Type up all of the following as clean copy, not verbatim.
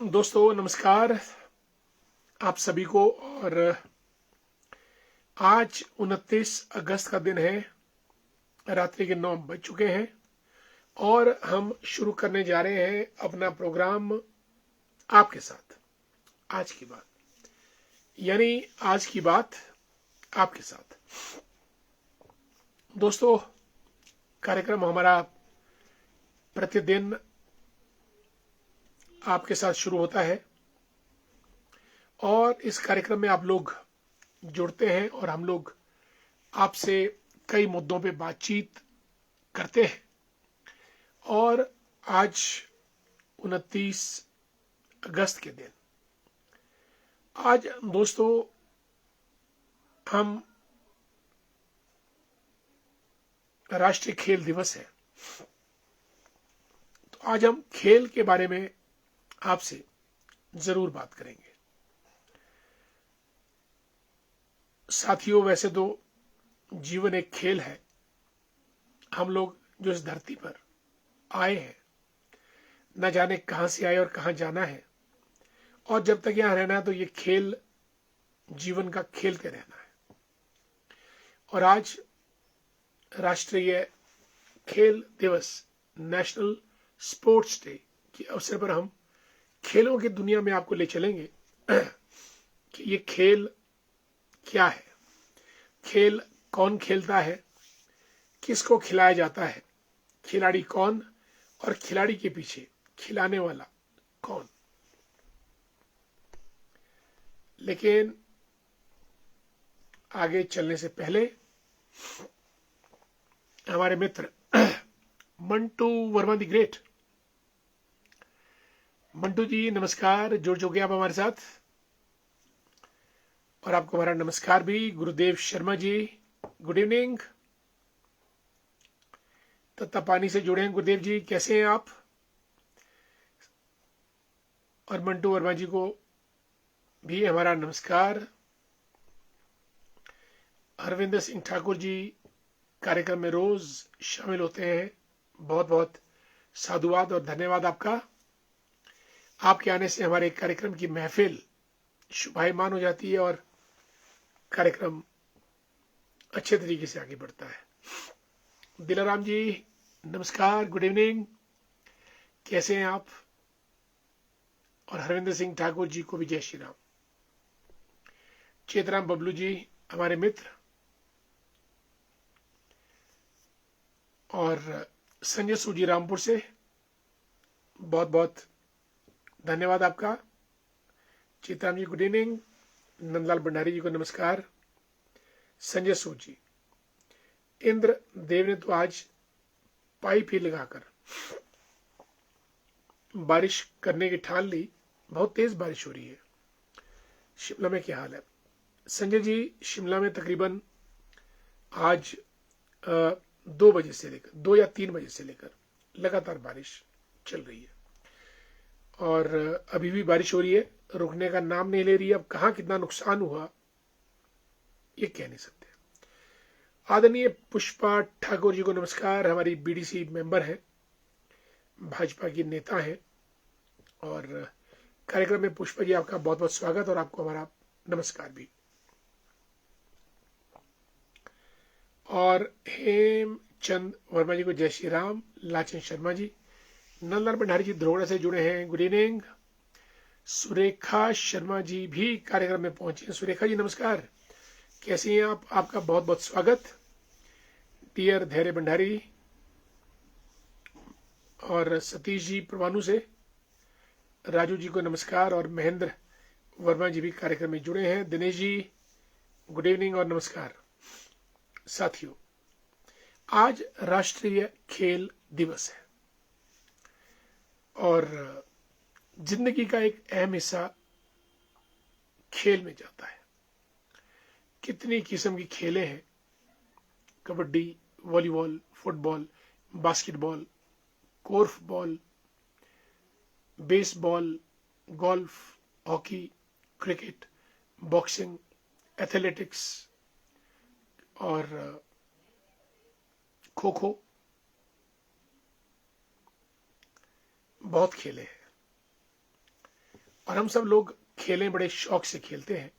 दोस्तों नमस्कार आप सभी को। और आज 29 अगस्त का दिन है। रात्रि के 9 बज चुके हैं और हम शुरू करने जा रहे हैं अपना प्रोग्राम आपके साथ। आज की बात यानी आज की बात आपके साथ। दोस्तों, कार्यक्रम हमारा प्रतिदिन आपके साथ शुरू होता है और इस कार्यक्रम में आप लोग जुड़ते हैं और हम लोग आपसे कई मुद्दों पे बातचीत करते हैं। और आज 29 अगस्त के दिन, आज दोस्तों हम राष्ट्रीय खेल दिवस है। तो आज हम खेल के बारे में आपसे जरूर बात करेंगे। साथियों, वैसे तो जीवन एक खेल है। हम लोग जो इस धरती पर आए हैं, न जाने कहां से आए और कहां जाना है, और जब तक यहां रहना है तो ये खेल, जीवन का खेलते रहना है। और आज राष्ट्रीय खेल दिवस, नेशनल स्पोर्ट्स डे के अवसर पर हम खेलों की दुनिया में आपको ले चलेंगे कि ये खेल क्या है, खेल कौन खेलता है, किसको खिलाया जाता है, खिलाड़ी कौन और खिलाड़ी के पीछे खिलाने वाला कौन। लेकिन आगे चलने से पहले हमारे मित्र मंटू वर्मा दी ग्रेट, मंटू जी नमस्कार, जुड़ चुके आप हमारे साथ। और आपको हमारा नमस्कार भी। गुरुदेव शर्मा जी, गुड इवनिंग। तत्तापानी से जुड़े हैं गुरुदेव जी, कैसे हैं आप? और मंटू वर्मा जी को भी हमारा नमस्कार। अरविंद सिंह ठाकुर जी कार्यक्रम में रोज शामिल होते हैं, बहुत बहुत साधुवाद और धन्यवाद आपका। आपके आने से हमारे कार्यक्रम की महफिल शुभायमान हो जाती है और कार्यक्रम अच्छे तरीके से आगे बढ़ता है। दिलाराम जी नमस्कार, गुड इवनिंग, कैसे हैं आप? और हरविंदर सिंह ठाकुर जी को भी जय श्री राम। चेतराम बबलू जी हमारे मित्र, और संजय सूजी रामपुर से बहुत बहुत धन्यवाद आपका। चेतराम जी गुड इवनिंग। नंदलाल भंडारी जी को नमस्कार। संजय सूजी, इंद्र देव ने तो आज पाइप ही लगाकर बारिश करने की ठान ली। बहुत तेज बारिश हो रही है। शिमला में क्या हाल है? संजय जी, शिमला में तकरीबन आज 2 बजे से लेकर 2 या 3 बजे से लेकर लगातार बारिश चल रही है और अभी भी बारिश हो रही है, रुकने का नाम नहीं ले रही है। अब कहां कितना नुकसान हुआ ये कह नहीं सकते। आदरणीय पुष्पा ठाकुर जी को नमस्कार, हमारी बीडीसी मेंबर है, भाजपा की नेता है। और कार्यक्रम में पुष्पा जी आपका बहुत बहुत स्वागत और आपको हमारा नमस्कार भी। और हेमचंद वर्मा जी को जय श्री राम। लाचन शर्मा जी, नंदलाल भंडारी जी धरोड़ा से जुड़े हैं, गुड इवनिंग। सुरेखा शर्मा जी भी कार्यक्रम में पहुंचे हैं। सुरेखा जी नमस्कार, कैसी हैं आप? आपका बहुत बहुत स्वागत। डियर धैर्य भंडारी और सतीश जी परवानू से, राजू जी को नमस्कार। और महेंद्र वर्मा जी भी कार्यक्रम में जुड़े हैं। दिनेश जी गुड इवनिंग और नमस्कार। साथियों, आज राष्ट्रीय खेल दिवस है और जिंदगी का एक अहम हिस्सा खेल में जाता है। कितनी किस्म की खेलें हैं, kabaddi, volleyball, football, basketball, korfball, baseball, golf, hockey, cricket, boxing, athletics और खो खो, बहुत खेले हैं। और हम सब लोग खेलें बड़े शौक से खेलते हैं।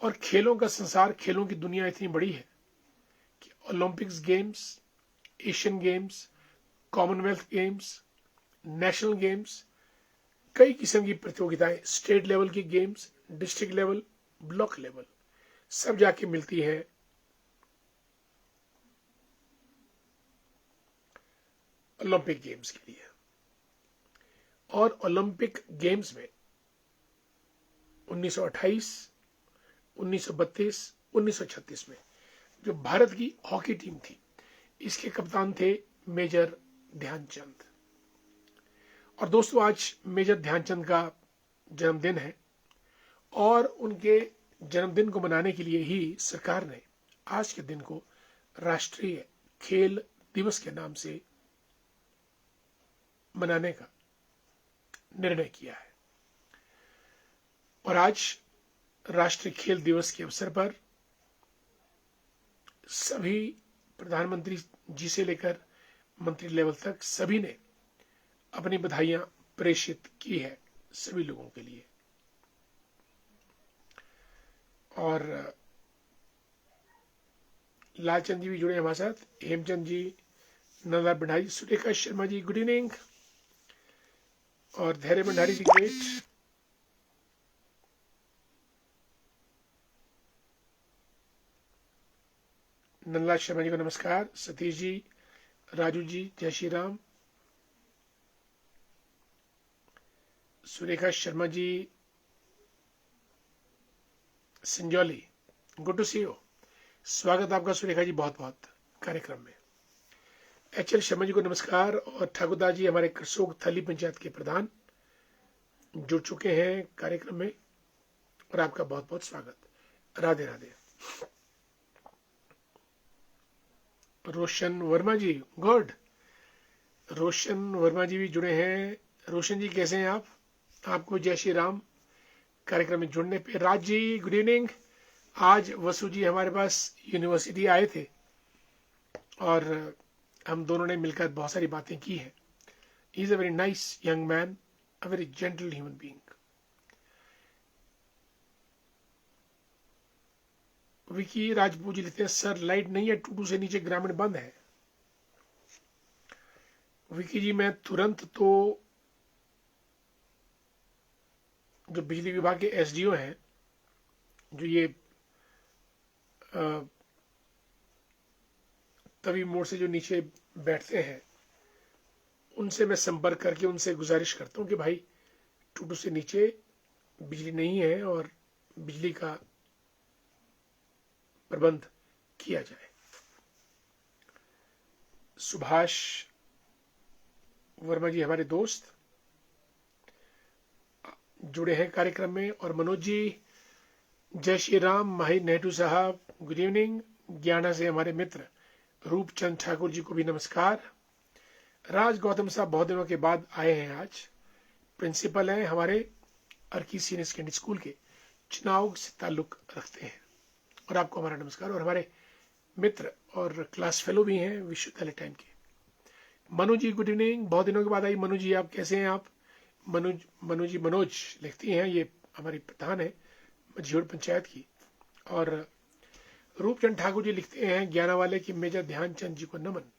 और खेलों का संसार, खेलों की दुनिया इतनी बड़ी है कि Olympics games, Asian games, Commonwealth games, national games, कई किस्म की प्रतियोगिताएं, स्टेट लेवल की games, district level, block level, सब जाके मिलती है ओलंपिक गेम्स के लिए। और ओलंपिक गेम्स में 1928, 1932, 1936 में जो भारत की हॉकी टीम थी, इसके कप्तान थे मेजर ध्यानचंद। और दोस्तों, आज मेजर ध्यानचंद का जन्मदिन है और उनके जन्मदिन को मनाने के लिए ही सरकार ने आज के दिन को राष्ट्रीय खेल दिवस के नाम से मनाने का निर्णय किया है। और आज राष्ट्रीय खेल दिवस के अवसर पर सभी प्रधानमंत्री जी से लेकर मंत्री लेवल तक सभी ने अपनी बधाइयां प्रेषित की है सभी लोगों के लिए। और लालचंद जी भी जुड़े हमारे साथ, हेमचंद जी, नंदा भंडारी, सुरेखा शर्मा जी, गुड इवनिंग। और धैर्य भंडारी जी, ग्रेट। नंदलाल शर्मा जी को नमस्कार। सतीश जी, राजू जी, जय Shri Ram. Surekha Sharma ji, Sanjauli, good to see you. स्वागत आपका सुरेखा जी बहुत बहुत कार्यक्रम में। एच.एल. शर्मा जी को नमस्कार। और ठाकुरदास जी, हमारे करसोग थली पंचायत के प्रधान, जुड़ चुके हैं कार्यक्रम में और आपका बहुत बहुत स्वागत। राधे राधे। रोशन वर्मा जी, गुड। रोशन वर्मा जी भी जुड़े हैं। रोशन जी कैसे हैं आप? आपको जय श्री राम कार्यक्रम में जुड़ने पे। Raj ji, good evening. आज वसु जी हमारे पास यूनिवर्सिटी आए थे और हम दोनों ने मिलकर बहुत सारी बातें की हैं। He is a very nice young man, a very gentle human being. Vicky Rajput ji लिखते हैं, सर लाइट नहीं है, टूटू से नीचे ग्रामीण बंद है। विकी जी, मैं तुरंत तो जो बिजली विभाग के एसडीओ हैं, जो ये तवी मोड़ से जो नीचे बैठते हैं, उनसे मैं संपर्क करके उनसे गुजारिश करता हूं कि भाई टूटू से नीचे बिजली नहीं है और बिजली का प्रबंध किया जाए। सुभाष वर्मा जी हमारे दोस्त जुड़े हैं कार्यक्रम में। और मनोज जी, जय श्री राम। माहिर नेहरू साहब, गुड इवनिंग। ज्ञाना से हमारे मित्र रूपचंद ठाकुर जी को भी नमस्कार। राज गौतम साहब बहुत दिनों के बाद आए हैं आज। प्रिंसिपल हैं हमारे अर्की सीनियर सेकेंडरी स्कूल के, चुनाव से ताल्लुक रखते हैं। और आपको हमारा नमस्कार। और हमारे मित्र और क्लास फेलो भी हैं विश्वविद्यालय टाइम के। मनु जी, गुड इवनिंग। बहुत दिनों के बाद आई मनु जी, आप कैसे हैं आप? मनोज लिखती हैं, ये हमारी प्रधान है मझियोड़ पंचायत की। और रूपचंद ठाकुर जी लिखते हैं, ज्ञाना वाले की मेजर ध्यानचंद जी को नमन।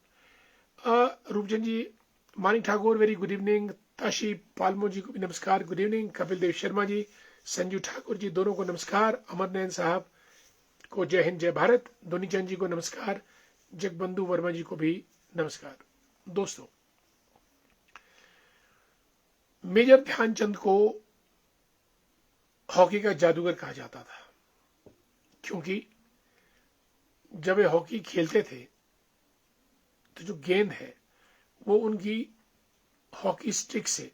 Roopchand ji, Manik Thakur, very good evening. Tashi Palmo ji को भी नमस्कार, गुड इवनिंग। कपिल देव शर्मा जी, संजू ठाकुर जी, दोनों को नमस्कार। अमर नयन साहब को जय हिंद जय भारत। धोनीचंद जी को नमस्कार। जगबंधु वर्मा जी को भी नमस्कार। दोस्तों, मेजर ध्यानचंद को हॉकी का जादूगर कहा जाता था, क्योंकि जब वे हॉकी खेलते थे तो जो गेंद है वो उनकी हॉकी स्टिक से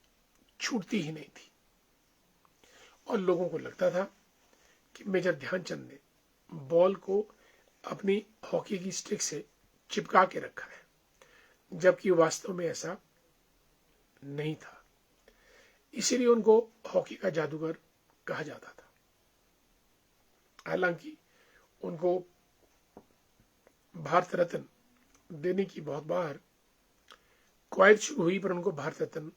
छूटती ही नहीं थी। और लोगों को लगता था कि मेजर ध्यानचंद ने बॉल को अपनी हॉकी की स्टिक से चिपका के रखा है, जबकि वास्तव में ऐसा नहीं था। इसीलिए उनको हॉकी का जादूगर कहा जाता था। हालांकि उनको भारत रत्न देने की बहुत बार कवायद शुरू हुई, पर उनको भारत रत्न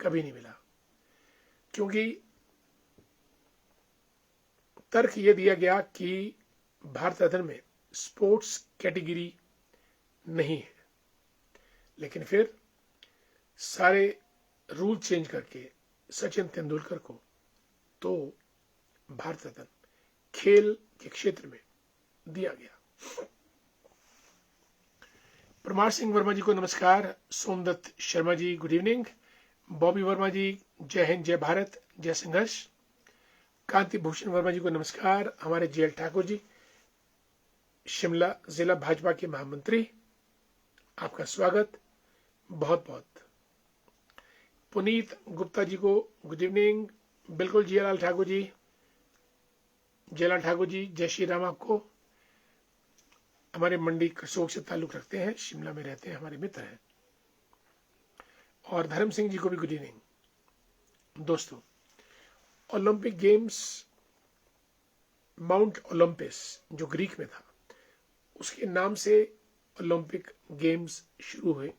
कभी नहीं मिला। क्योंकि तर्क यह दिया गया कि भारत रत्न में स्पोर्ट्स कैटेगरी नहीं है, लेकिन फिर सारे रूल चेंज करके सचिन तेंदुलकर को तो भारत रत्न खेल के क्षेत्र में दिया गया। परमार सिंह वर्मा जी को नमस्कार। Somdatt Sharma ji good evening. बॉबी वर्मा जी जय हिंद जय भारत जय संघर्ष। कांति भूषण वर्मा जी को नमस्कार। हमारे जेएल ठाकुर जी शिमला जिला भाजपा के महामंत्री, आपका स्वागत बहुत बहुत। पुनीत गुप्ता जी को गुड इवनिंग। बिल्कुल जियालाल ठाकुर जी, जयलाल ठाकुर जी जय श्री राम। आपको हमारे मंडी करसोग से ताल्लुक रखते हैं, शिमला में रहते हैं, हमारे मित्र हैं। और धर्म सिंह जी को भी गुड इवनिंग। दोस्तों, ओलंपिक गेम्स माउंट ओलंपस जो ग्रीक में था, उसके नाम से ओलंपिक गेम्स शुरू हुए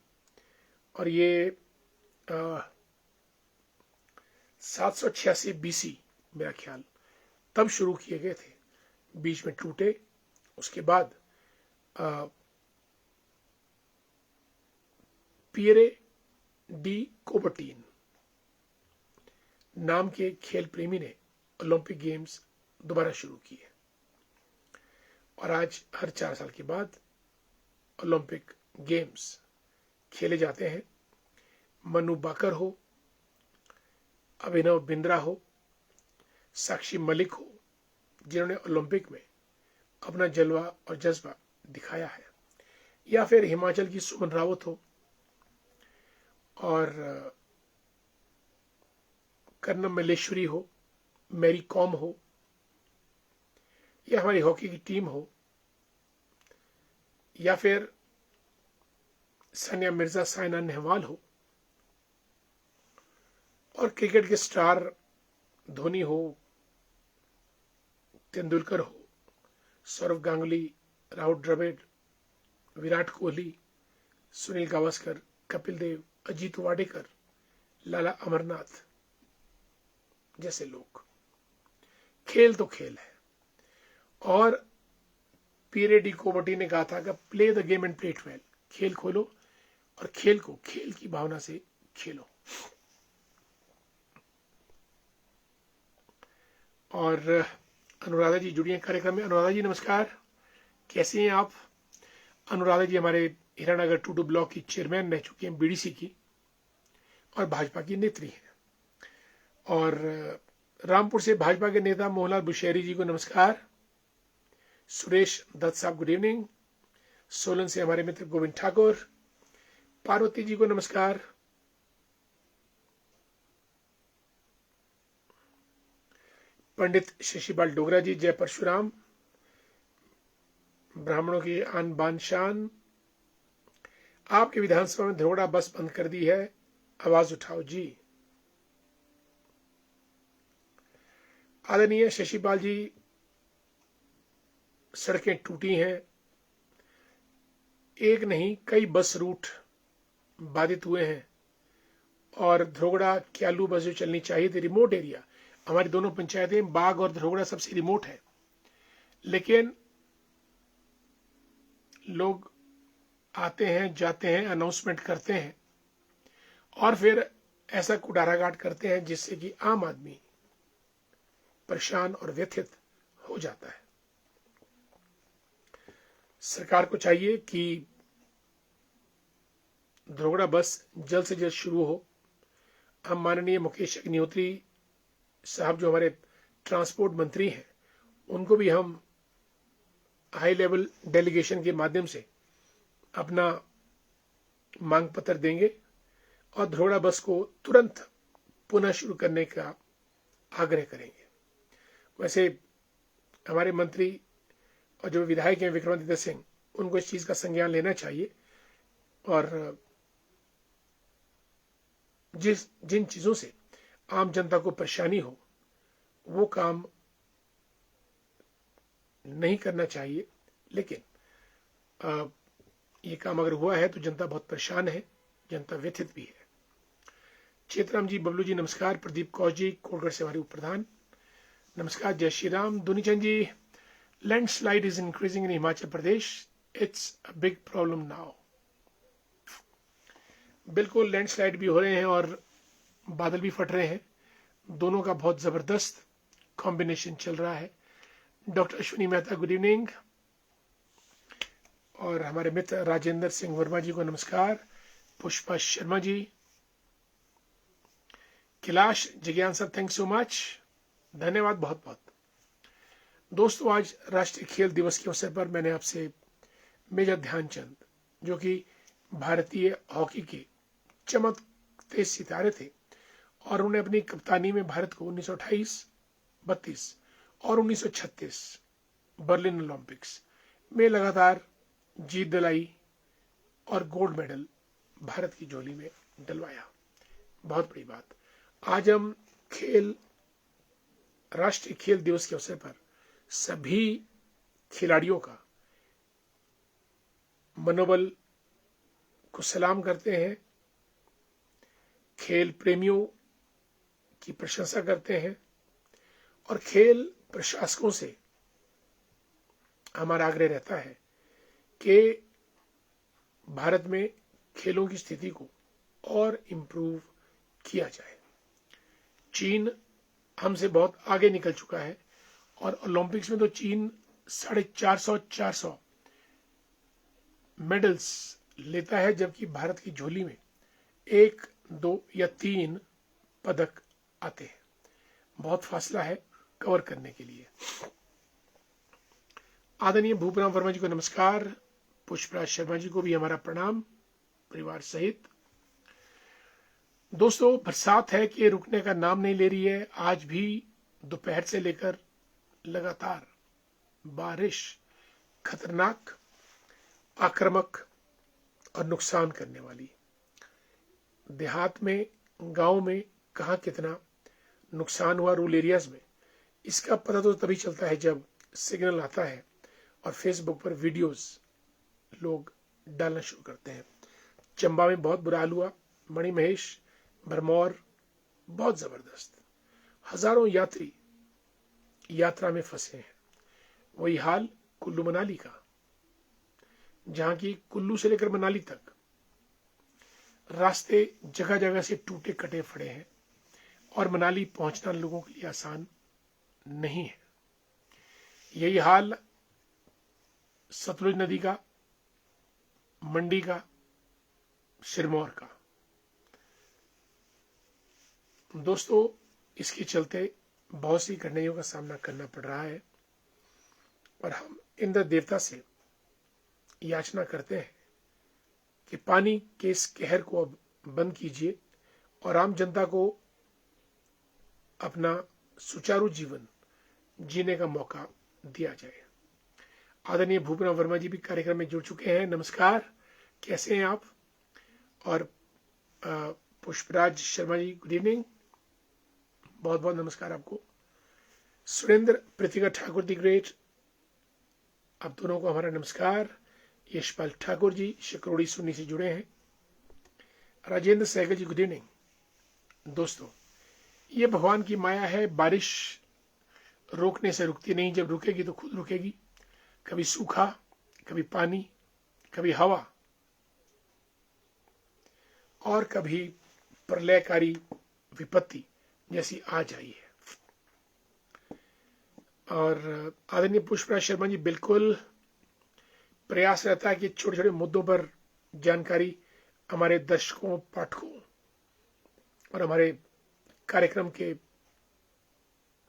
और ये 786 बीसी मेरा ख्याल तब शुरू किए गए थे, बीच में टूटे। उसके बाद पियरे डी कोबर्टीन नाम के खेल प्रेमी ने ओलंपिक गेम्स दोबारा शुरू किए और आज हर 4 साल के बाद ओलंपिक गेम्स खेले जाते हैं। मनु बाकर हो, अभिनव बिंद्रा हो, साक्षी मलिक हो, जिन्होंने ओलंपिक में अपना जलवा और जज्बा दिखाया है, या फिर हिमाचल की सुमन रावत हो और कर्नम मल्लेश्वरी हो, मैरी कॉम हो, या हमारी हॉकी की टीम हो, या फिर सानिया मिर्जा, साइना नेहवाल हो, और क्रिकेट के स्टार धोनी हो, तेंदुलकर हो, सौरव गांगुली, राहुल द्रविड़, विराट कोहली, सुनील गावस्कर, कपिल देव, अजीत वाडेकर, लाला अमरनाथ जैसे लोग। खेल तो खेल है और पियरे डी कोबर्टी ने कहा था कि play the game and play it well. खेल खोलो और खेल को खेल की भावना से खेलो। और अनुराधा जी जुड़ी हैं कार्यक्रम में। अनुराधा जी नमस्कार, कैसे हैं आप? अनुराधा जी हमारे हीरानगर 2 ब्लॉक की चेयरमैन रह चुकी हैं, बीडीसी की, और भाजपा की नेत्री हैं। और रामपुर से भाजपा के नेता मोहनलाल बुशहरी जी को नमस्कार। सुरेश दत्त साहब गुड इवनिंग। सोलन से हमारे मित्र गोविंद ठाकुर, पार्वती जी को नमस्कार। पंडित शशिपाल डोगरा जी जय परशुराम। ब्राह्मणों की आन बान शान। आपके विधानसभा में धरोड़ा बस बंद कर दी है, आवाज उठाओ जी। आदरणीय शशिपाल जी, सड़कें टूटी हैं, एक नहीं कई बस रूट बाधित हुए हैं और धरोड़ा क्यालू बस जो चलनी चाहिए थी, रिमोट एरिया, हमारी दोनों पंचायतें बाग और धरोड़ा सबसे रिमोट है, लेकिन लोग आते हैं जाते हैं, अनाउंसमेंट करते हैं और फिर ऐसा कुटाराघाट करते हैं जिससे कि आम आदमी परेशान और व्यथित हो जाता है। सरकार को चाहिए कि धरोड़ा बस जल्द से जल्द शुरू हो। हम माननीय मुकेश अग्निहोत्री साहब जो हमारे ट्रांसपोर्ट मंत्री हैं, उनको भी हम हाई लेवल डेलीगेशन के माध्यम से अपना मांग पत्र देंगे और धरोड़ा बस को तुरंत पुनः शुरू करने का आग्रह करेंगे। वैसे हमारे मंत्री और जो विधायक हैं विक्रमादित्य सिंह, उनको इस चीज का संज्ञान लेना चाहिए और जिन चीजों से आम जनता को परेशानी हो वो काम नहीं करना चाहिए। लेकिन ये काम अगर हुआ है तो जनता बहुत परेशान है, जनता व्यथित भी है। चेतराम जी, बबलू जी नमस्कार। प्रदीप कौर जी, कोटगढ़ से हमारे उप प्रधान नमस्कार। जय Shri Ram. Dunichand ji, landslide is increasing in Himachal Pradesh, it's a big problem now. बिल्कुल, लैंडस्लाइड भी हो रहे हैं और बादल भी फट रहे हैं, दोनों का बहुत जबरदस्त कॉम्बिनेशन चल रहा है। Doctor Ashwini Mehta, good evening. और हमारे मित्र राजेंद्र सिंह वर्मा जी को नमस्कार। Pushpa Sharma ji, Kailash Jigyan sir, thank so much, धन्यवाद बहुत बहुत। दोस्तों, आज राष्ट्रीय खेल दिवस के अवसर पर मैंने आपसे मेजर ध्यानचंद, जो कि भारतीय हॉकी के चमकते सितारे थे और उन्होंने अपनी कप्तानी में भारत को 1928, 32 और 1936 बर्लिन ओलंपिक्स में लगातार जीत दिलाई और गोल्ड मेडल भारत की झोली में डलवाया। बहुत बड़ी बात। आज हम राष्ट्रीय खेल दिवस के अवसर पर सभी खिलाड़ियों का मनोबल को सलाम करते हैं, खेल प्रेमियों की प्रशंसा करते हैं और खेल प्रशासकों से हमारा आग्रह रहता है कि भारत में खेलों की स्थिति को और इम्प्रूव किया जाए। चीन हमसे बहुत आगे निकल चुका है और ओलंपिक्स में तो चीन 450 मेडल्स लेता है, जबकि भारत की झोली में 1, 2 या 3 पदक आते हैं। बहुत फासला है कवर करने के लिए। आदरणीय भूपराम वर्मा जी को नमस्कार। पुष्पराज शर्मा जी को भी हमारा प्रणाम परिवार सहित। दोस्तों, बरसात है कि रुकने का नाम नहीं ले रही है। आज भी दोपहर से लेकर लगातार बारिश खतरनाक, आक्रामक और नुकसान करने वाली। देहात में, गांव में कहाँ कितना नुकसान हुआ रूरल एरियाज में, इसका पता तो तभी चलता है जब सिग्नल आता है और फेसबुक पर वीडियोस लोग डालना शुरू करते हैं। चंबा में बहुत बुरा हाल हुआ, मणिमहेश, भरमौर, बहुत जबरदस्त। हजारों यात्री यात्रा में फंसे हैं। वही हाल कुल्लू मनाली का, जहां की कुल्लू से लेकर मनाली तक रास्ते जगह जगह से टूटे कटे पड़े हैं और मनाली पहुंचना लोगों के लिए आसान नहीं है। यही हाल सतलुज नदी का, मंडी का, सिरमौर का। दोस्तों, इसके चलते बहुत सी कठिनाइयों का सामना करना पड़ रहा है और हम इंद्र देवता से याचना करते हैं कि पानी के इस कहर को अब बंद कीजिए और आम जनता को अपना सुचारू जीवन जीने का मौका दिया जाए। आदरणीय भूपराम वर्मा जी भी कार्यक्रम में जुड़ चुके हैं। नमस्कार, कैसे हैं आप? और पुष्पराज शर्मा जी, गुड इवनिंग, बहुत बहुत नमस्कार आपको। सुरेंद्र पृथ्वी ठाकुर दी ग्रेट, आप दोनों को हमारा नमस्कार। यशपाल ठाकुर जी शिकरोड़ी सुन्नी से जुड़े हैं। राजेंद्र सहगल जी, गुड इवनिंग। दोस्तों, ये भगवान की माया है, बारिश रोकने से रुकती नहीं, जब रुकेगी तो खुद रुकेगी। कभी सूखा, कभी पानी, कभी हवा और कभी प्रलयकारी विपत्ति जैसी आज आई है। और आदरणीय पुष्पराज शर्मा जी, बिल्कुल प्रयास रहता है कि छोटे छोटे मुद्दों पर जानकारी हमारे दर्शकों, पाठकों और हमारे कार्यक्रम के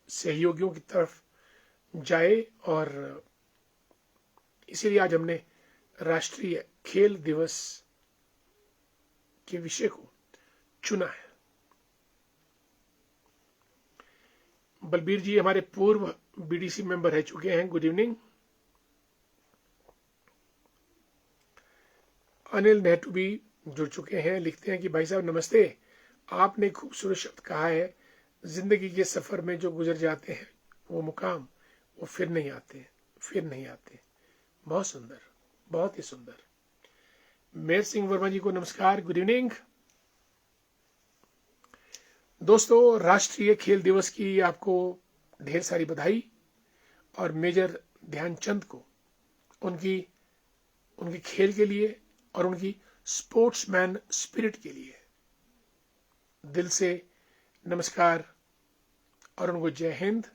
सहयोगियों की तरफ जाए और इसीलिए आज हमने राष्ट्रीय खेल दिवस के विषय को चुना है। बलबीर जी हमारे पूर्व बीडीसी मेंबर रह चुके हैं, गुड इवनिंग। अनिल नेहरू भी जुड़ चुके हैं, लिखते हैं कि भाई साहब नमस्ते, आपने खूबसूरत शब्द कहा है, जिंदगी के सफर में जो गुजर जाते हैं वो मुकाम वो फिर नहीं आते, फिर नहीं आते। बहुत सुंदर, बहुत ही सुंदर। मेहर सिंह वर्मा जी को नमस्कार, गुड इवनिंग। दोस्तों, राष्ट्रीय खेल दिवस की आपको ढेर सारी बधाई। और मेजर ध्यानचंद को उनकी उनके खेल के लिए और उनकी स्पोर्ट्समैन स्पिरिट के लिए दिल से नमस्कार और उनको जय हिंद।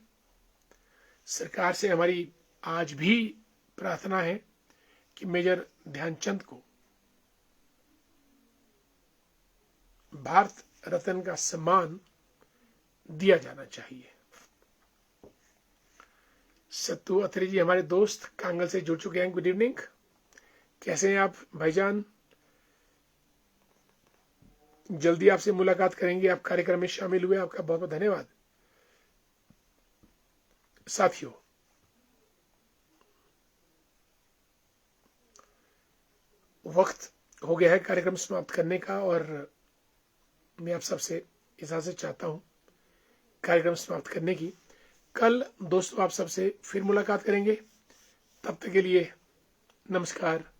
सरकार से हमारी आज भी प्रार्थना है कि मेजर ध्यानचंद को भारत रत्न का सम्मान दिया जाना चाहिए। सत्तू अत्री जी हमारे दोस्त कांगल से जुड़ चुके हैं। गुड इवनिंग, कैसे हैं आप भाईजान? जल्दी आपसे मुलाकात करेंगे। आप कार्यक्रम में शामिल हुए, आपका बहुत बहुत धन्यवाद। साथियों, वक्त हो गया है कार्यक्रम समाप्त करने का और मैं आप सबसे इजाजत चाहता हूं कार्यक्रम समाप्त करने की। कल दोस्तों आप सबसे फिर मुलाकात करेंगे। तब तक के लिए नमस्कार,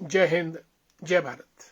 जय हिंद, जय भारत।